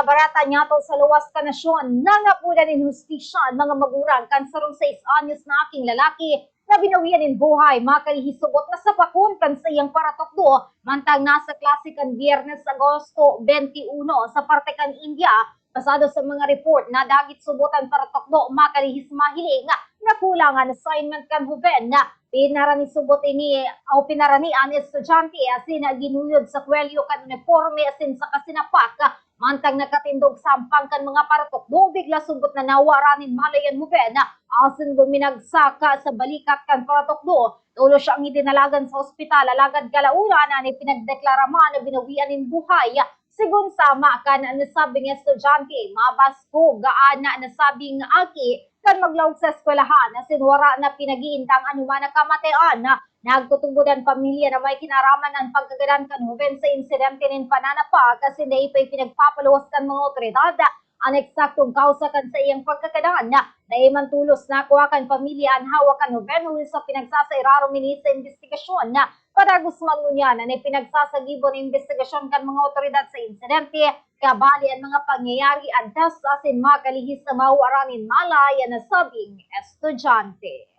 mga barata niyato sa luwas ka nasyon, nangapunan in hustisya mga magurang kansarong 6 anyos na aking lalaki na binawian in buhay, makalihisugot na sa pakon kan sa iyang paratokdo, mantang nasa klase kan Biyernes Agosto 21 sa parte kan India, pasado sa mga report na dagit subutan paratokdo, makalihis mahiling na kulangan assignment kan Huven na pinarani subot ini o pinarani ang estudyante asin ginuyod sa kwelyo kan uniforme asin sa kasinapak mantang nakatindog sampang kan mga paratokdo bigla subot na nawaranin malayan Huven na asin buminagsaka sa balikat kan paratokdo tulo siyang idinalagan sa ospital alagad kalaunan na ni pinagdeklara na binawian in buhay sigun sama kan nasabing estudyante mabasko gaana nasabing aki kan maglawag sa eskwelahan na sinwara na pinag-iintang anuman na kamatayan na nagtutubudan pamilya na may kinaraman ang pagkagadan kan Huven sa insidente nin pananapa kasi na ipay pinagpapaluwas kan mga otoridad ang eksaktong kausa kan sa iyang pagkakadan na naiman tulos na kuha kan pamilya ang hawak kan Huven huli sa pinagsasairaro mini sa investigasyon na padagos mangunyan na pinagsasagibo ng investigasyon kan mga otoridad sa insidente kabali ang mga pangyayari antas asin makalihis sa mauaranin malaya na sabing estudyante.